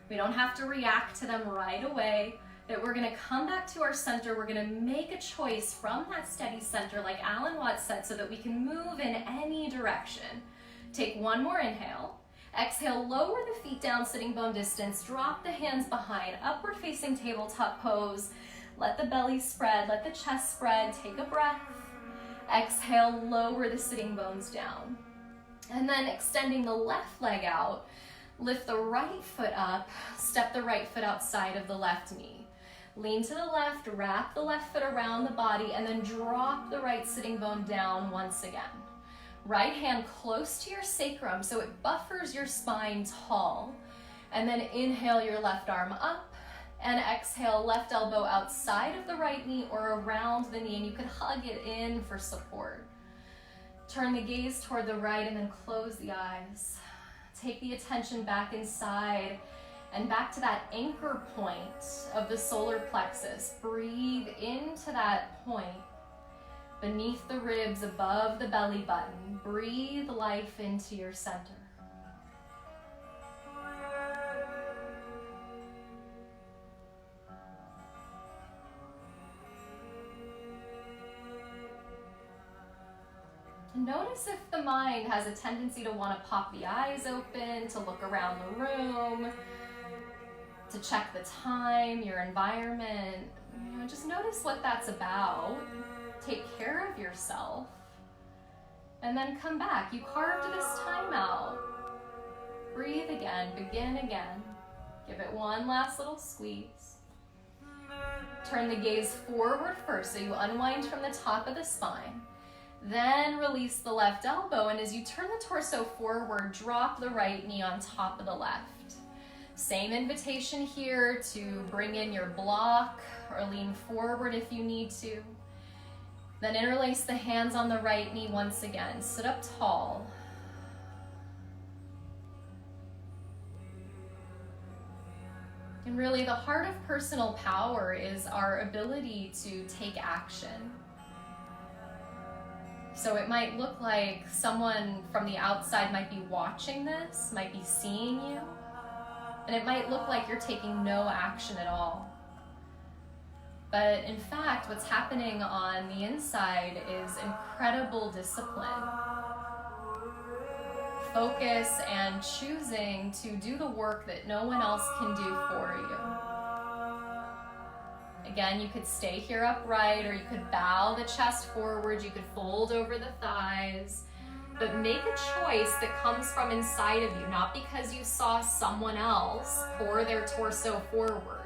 We don't have to react to them right away, that we're gonna come back to our center. We're gonna make a choice from that steady center, like Alan Watts said, so that we can move in any direction. Take one more inhale. Exhale, lower the feet down, sitting bone distance. Drop the hands behind, upward facing tabletop pose. Let the belly spread, let the chest spread. Take a breath. Exhale, lower the sitting bones down. And then extending the left leg out, lift the right foot up, step the right foot outside of the left knee. Lean to the left, wrap the left foot around the body, and then drop the right sitting bone down once again. Right hand close to your sacrum so it buffers your spine tall. And then inhale your left arm up, and exhale left elbow outside of the right knee or around the knee, and you can hug it in for support. Turn the gaze toward the right and then close the eyes. Take the attention back inside and back to that anchor point of the solar plexus. Breathe into that point beneath the ribs, above the belly button. Breathe life into your center. Notice if the mind has a tendency to want to pop the eyes open, to look around the room, to check the time, your environment. Just notice what that's about. Take care of yourself. And then come back. You carved this time out. Breathe again, begin again. Give it one last little squeeze. Turn the gaze forward first, so you unwind from the top of the spine. Then release the left elbow, and as you turn the torso forward, drop the right knee on top of the left. Same invitation here to bring in your block or lean forward if you need to. Then interlace the hands on the right knee once again. Sit up tall. And really, the heart of personal power is our ability to take action. So it might look like someone from the outside might be watching this, might be seeing you, and it might look like you're taking no action at all. But in fact, what's happening on the inside is incredible discipline, focus, and choosing to do the work that no one else can do for you. Again, you could stay here upright, or you could bow the chest forward, you could fold over the thighs, but make a choice that comes from inside of you, not because you saw someone else pour their torso forward.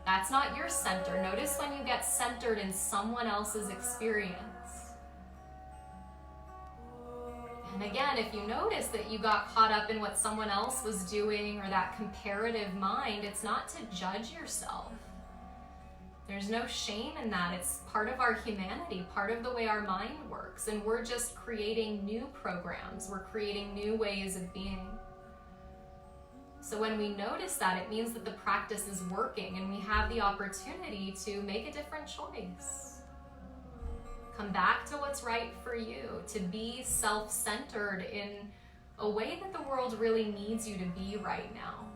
That's not your center. Notice when you get centered in someone else's experience. And again, if you notice that you got caught up in what someone else was doing or that comparative mind, it's not to judge yourself. There's no shame in that. It's part of our humanity, part of the way our mind works. And we're just creating new programs. We're creating new ways of being. So when we notice that, it means that the practice is working and we have the opportunity to make a different choice. Come back to what's right for you, to be self-centered in a way that the world really needs you to be right now.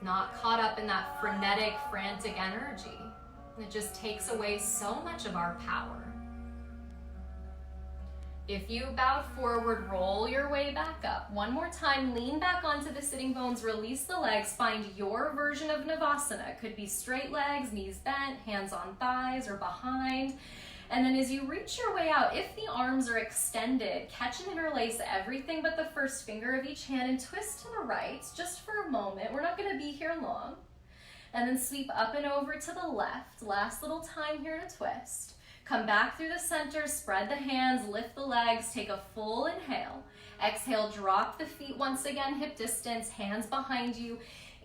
Not caught up in that frenetic, frantic energy. It just takes away so much of our power. If you bowed forward, roll your way back up. One more time, lean back onto the sitting bones, release the legs, find your version of Navasana. It could be straight legs, knees bent, hands on thighs or behind. And then as you reach your way out, if the arms are extended, catch and interlace everything but the first finger of each hand and twist to the right just for a moment. We're not going to be here long. And then sweep up and over to the left. Last little time here to twist. Come back through the center, spread the hands, lift the legs, take a full inhale. Exhale, drop the feet once again, hip distance, hands behind you.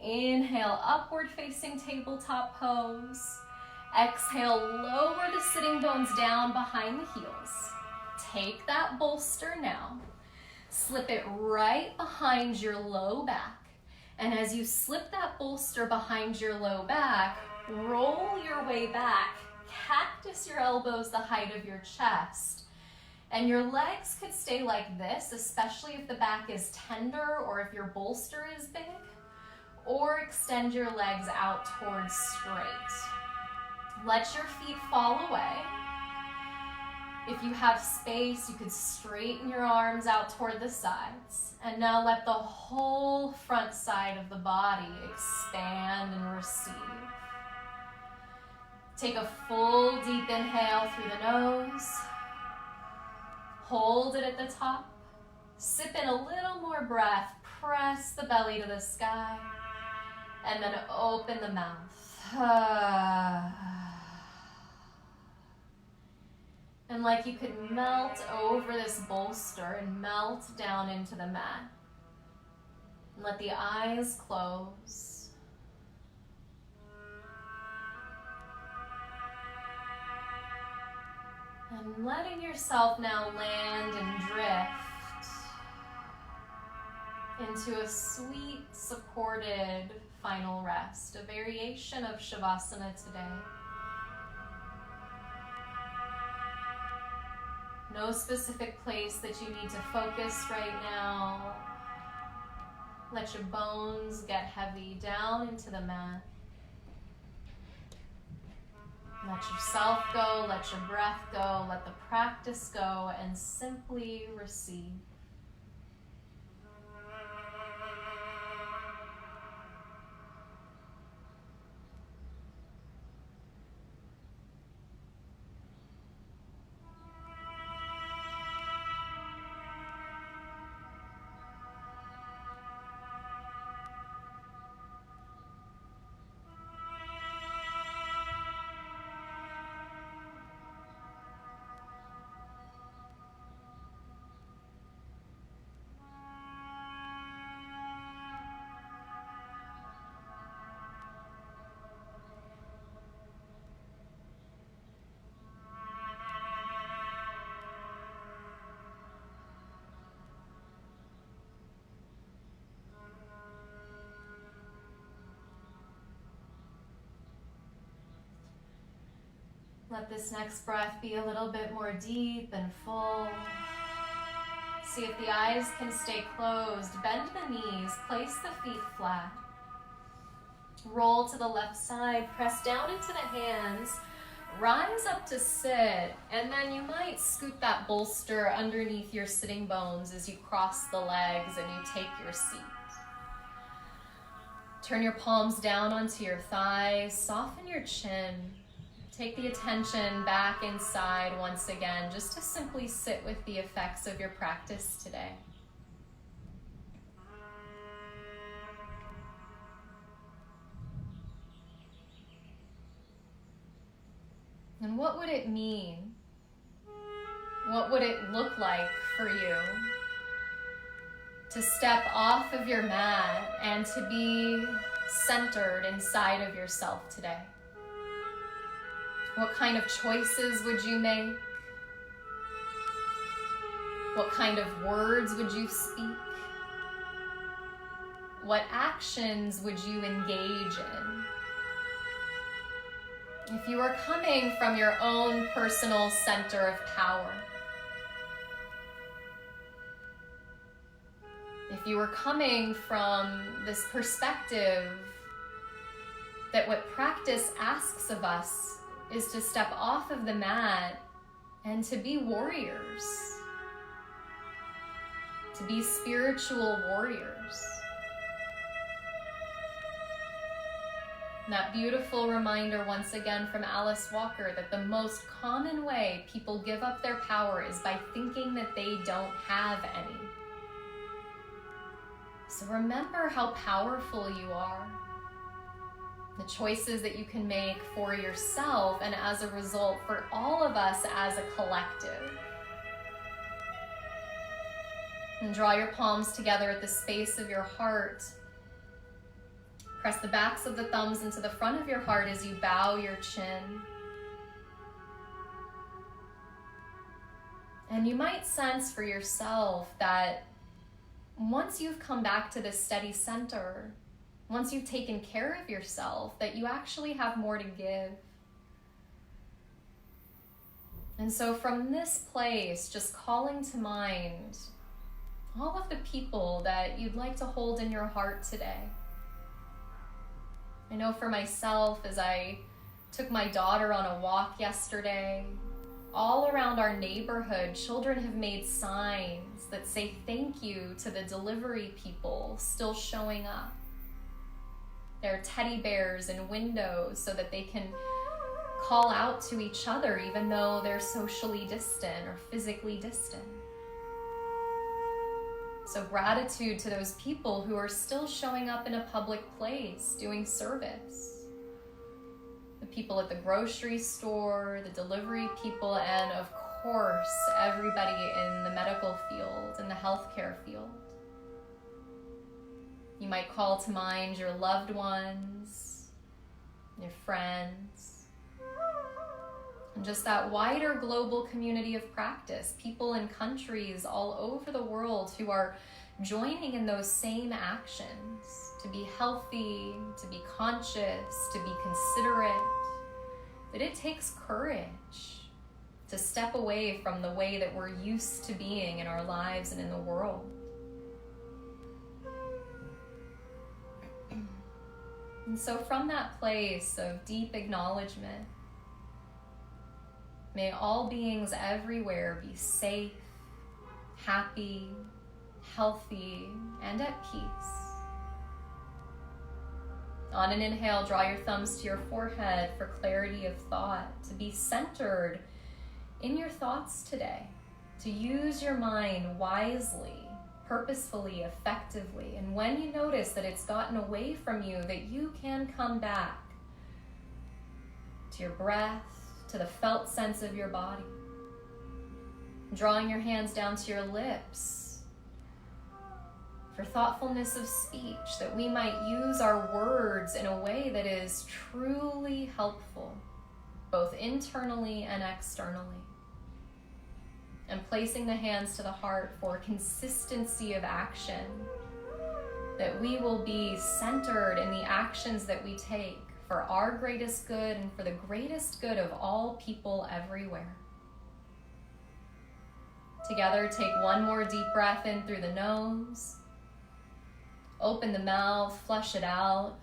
Inhale, upward facing tabletop pose. Exhale, lower the sitting bones down behind the heels. Take that bolster now. Slip it right behind your low back. And as you slip that bolster behind your low back, roll your way back, cactus your elbows the height of your chest. And your legs could stay like this, especially if the back is tender or if your bolster is big. Or extend your legs out towards straight. Let your feet fall away. If you have space, you could straighten your arms out toward the sides. And now let the whole front side of the body expand and receive. Take a full deep inhale through the nose. Hold it at the top. Sip in a little more breath. Press the belly to the sky. And then open the mouth. And like you could melt over this bolster and melt down into the mat. And let the eyes close. And letting yourself now land and drift into a sweet, supported final rest, a variation of Shavasana today. No specific place that you need to focus right now. Let your bones get heavy down into the mat. Let yourself go, let your breath go, let the practice go, and simply receive. Let this next breath be a little bit more deep and full. See if the eyes can stay closed. Bend the knees, place the feet flat. Roll to the left side, press down into the hands, rise up to sit, and then you might scoot that bolster underneath your sitting bones as you cross the legs and you take your seat. Turn your palms down onto your thighs, soften your chin. Take the attention back inside once again, just to simply sit with the effects of your practice today. And what would it mean? What would it look like for you to step off of your mat and to be centered inside of yourself today? What kind of choices would you make? What kind of words would you speak? What actions would you engage in? If you are coming from your own personal center of power, if you are coming from this perspective that what practice asks of us is to step off of the mat and to be warriors, to be spiritual warriors. And that beautiful reminder once again from Alice Walker that the most common way people give up their power is by thinking that they don't have any. So remember how powerful you are. The choices that you can make for yourself and as a result for all of us as a collective. And draw your palms together at the space of your heart. Press the backs of the thumbs into the front of your heart as you bow your chin. And you might sense for yourself that once you've come back to this steady center, once you've taken care of yourself, that you actually have more to give. And so from this place, just calling to mind all of the people that you'd like to hold in your heart today. I know for myself, as I took my daughter on a walk yesterday, all around our neighborhood, children have made signs that say thank you to the delivery people still showing up. There are teddy bears in windows so that they can call out to each other even though they're socially distant or physically distant. So gratitude to those people who are still showing up in a public place doing service. The people at the grocery store, the delivery people, and of course, everybody in the medical field, in the healthcare field. You might call to mind your loved ones, your friends, and just that wider global community of practice, people in countries all over the world who are joining in those same actions, to be healthy, to be conscious, to be considerate. That it takes courage to step away from the way that we're used to being in our lives and in the world. And so from that place of deep acknowledgement, may all beings everywhere be safe, happy, healthy, and at peace. On an inhale, draw your thumbs to your forehead for clarity of thought, to be centered in your thoughts today, to use your mind wisely, purposefully, effectively. And when you notice that it's gotten away from you, that you can come back to your breath, to the felt sense of your body. Drawing your hands down to your lips for thoughtfulness of speech, that we might use our words in a way that is truly helpful, both internally and externally. And placing the hands to the heart for consistency of action, that we will be centered in the actions that we take for our greatest good and for the greatest good of all people everywhere. Together, take one more deep breath in through the nose. Open the mouth, flush it out.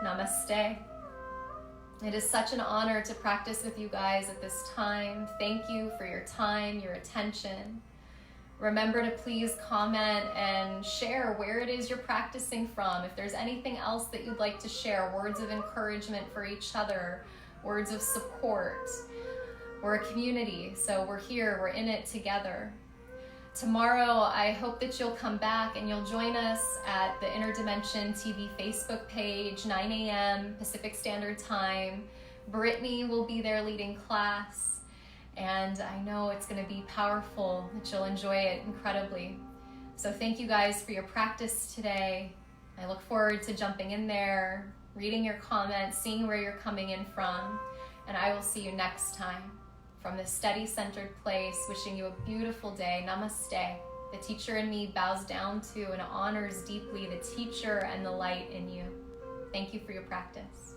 Namaste. It is such an honor to practice with you guys at this time. Thank you for your time, your attention. Remember to please comment and share where it is you're practicing from. If there's anything else that you'd like to share, words of encouragement for each other, words of support. We're a community, so we're here, we're in it together. Tomorrow, I hope that you'll come back and you'll join us at the Interdimension TV Facebook page, 9 a.m. Pacific Standard Time. Brittany will be there leading class, and I know it's going to be powerful, that you'll enjoy it incredibly. So thank you guys for your practice today. I look forward to jumping in there, reading your comments, seeing where you're coming in from, and I will see you next time. From this steady, centered place, wishing you a beautiful day. Namaste. The teacher in me bows down to and honors deeply the teacher and the light in you. Thank you for your practice.